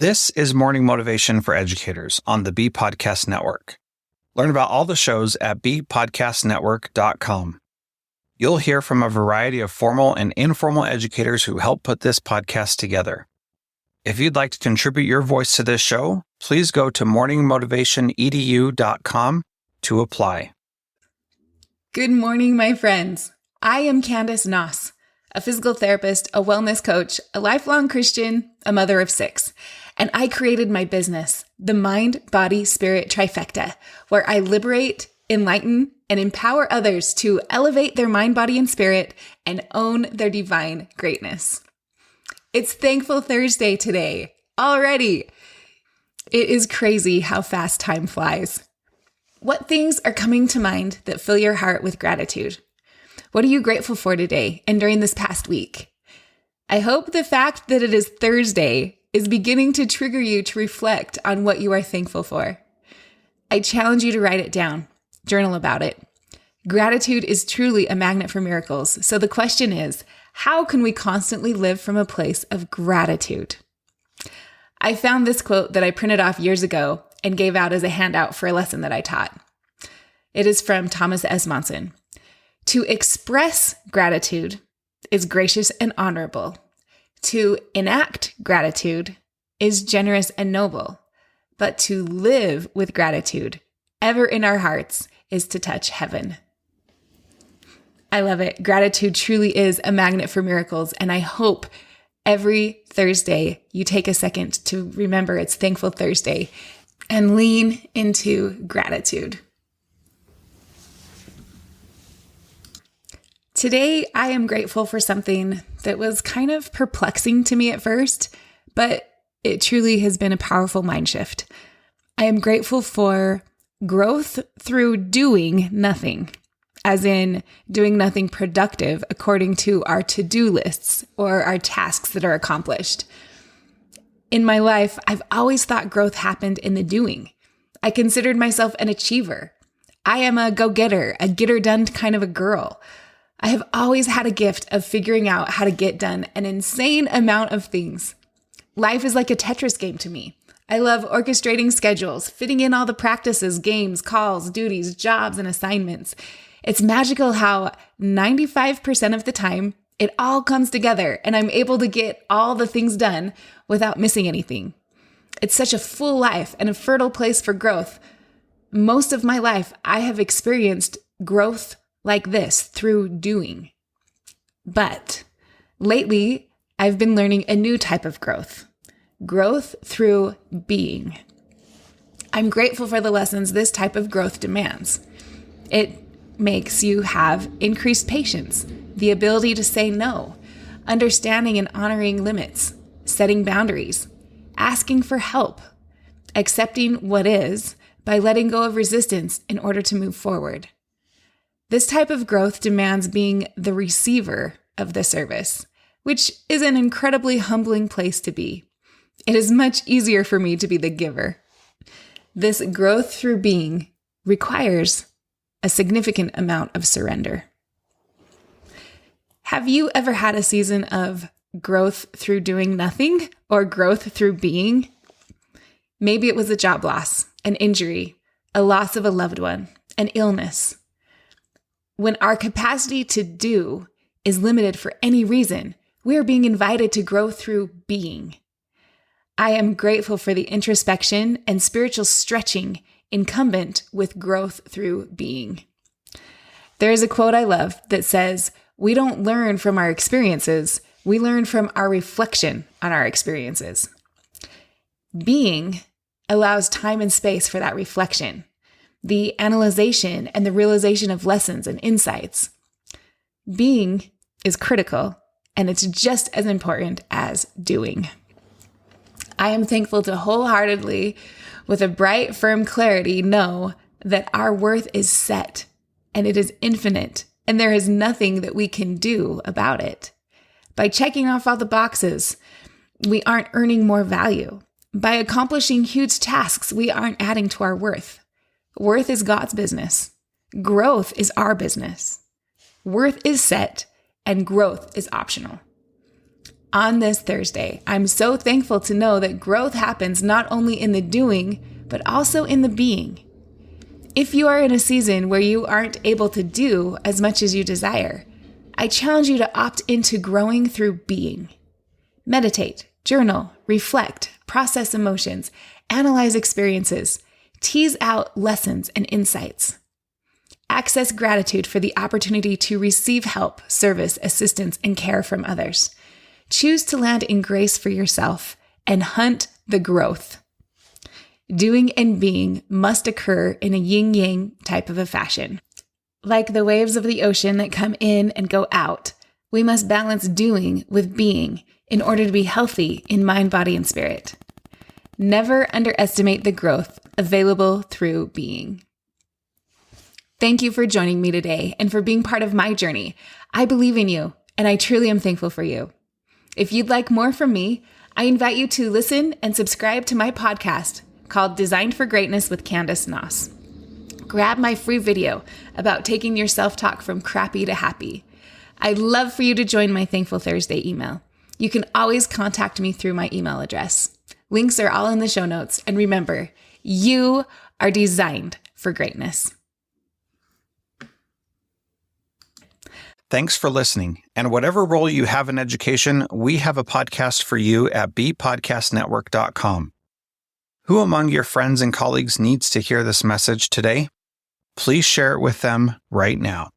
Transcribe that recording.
This is Morning Motivation for Educators on the Bee Podcast Network. Learn about all the shows at beepodcastnetwork.com. You'll hear from a variety of formal and informal educators who help put this podcast together. If you'd like to contribute your voice to this show, please go to morningmotivationedu.com to apply. Good morning, my friends. I am Candace Nass, a physical therapist, a wellness coach, a lifelong Christian, a mother of 6. And I created my business, the Mind, Body, Spirit Trifecta, where I liberate, enlighten, and empower others to elevate their mind, body, and spirit and own their divine greatness. It's Thankful Thursday today, already. It is crazy how fast time flies. What things are coming to mind that fill your heart with gratitude? What are you grateful for today and during this past week? I hope the fact that it is Thursday is beginning to trigger you to reflect on what you are thankful for. I challenge you to write it down, journal about it. Gratitude is truly a magnet for miracles. So the question is, how can we constantly live from a place of gratitude? I found this quote that I printed off years ago and gave out as a handout for a lesson that I taught. It is from Thomas S. Monson. To express gratitude is gracious and honorable. To enact gratitude is generous and noble. But to live with gratitude, ever in our hearts, is to touch heaven. I love it. Gratitude truly is a magnet for miracles, and I hope every Thursday you take a second to remember it's Thankful Thursday and lean into gratitude. Today, I am grateful for something that was kind of perplexing to me at first, but it truly has been a powerful mind shift. I am grateful for growth through doing nothing, as in doing nothing productive according to our to-do lists or our tasks that are accomplished. In my life, I've always thought growth happened in the doing. I considered myself an achiever. I am a go-getter, a get-her-done kind of a girl. I have always had a gift of figuring out how to get done an insane amount of things. Life is like a Tetris game to me. I love orchestrating schedules, fitting in all the practices, games, calls, duties, jobs, and assignments. It's magical how 95% of the time, it all comes together and I'm able to get all the things done without missing anything. It's such a full life and a fertile place for growth. Most of my life, I have experienced growth like this through doing. But lately, I've been learning a new type of growth through being. I'm grateful for the lessons this type of growth demands. It makes you have increased patience, the ability to say no, understanding and honoring limits, setting boundaries, asking for help, accepting what is by letting go of resistance in order to move forward. This type of growth demands being the receiver of the service, which is an incredibly humbling place to be. It is much easier for me to be the giver. This growth through being requires a significant amount of surrender. Have you ever had a season of growth through doing nothing or growth through being? Maybe it was a job loss, an injury, a loss of a loved one, an illness. When our capacity to do is limited for any reason, we are being invited to grow through being. I am grateful for the introspection and spiritual stretching incumbent with growth through being. There is a quote I love that says, "We don't learn from our experiences, we learn from our reflection on our experiences." Being allows time and space for that reflection, the analyzation and the realization of lessons and insights. Being is critical, and it's just as important as doing. I am thankful to wholeheartedly, with a bright, firm clarity, know that our worth is set, and it is infinite, and there is nothing that we can do about it. By checking off all the boxes, we aren't earning more value. By accomplishing huge tasks, we aren't adding to our worth. Worth is God's business. Growth is our business. Worth is set and growth is optional. On this Thursday, I'm so thankful to know that growth happens not only in the doing, but also in the being. If you are in a season where you aren't able to do as much as you desire, I challenge you to opt into growing through being. Meditate, journal, reflect, process emotions, analyze experiences, tease out lessons and insights. Access gratitude for the opportunity to receive help, service, assistance, and care from others. Choose to land in grace for yourself and hunt the growth. Doing and being must occur in a yin-yang type of a fashion. Like the waves of the ocean that come in and go out, we must balance doing with being in order to be healthy in mind, body, and spirit. Never underestimate the growth available through being. Thank you for joining me today and for being part of my journey. I believe in you, and I truly am thankful for you. If you'd like more from me, I invite you to listen and subscribe to my podcast called Designed for Greatness with Candace Nass. Grab my free video about taking your self-talk from crappy to happy. I'd love for you to join my Thankful Thursday email. You can always contact me through my email address. Links are all in the show notes. And remember, you are designed for greatness. Thanks for listening. And whatever role you have in education, we have a podcast for you at bpodcastnetwork.com. Who among your friends and colleagues needs to hear this message today? Please share it with them right now.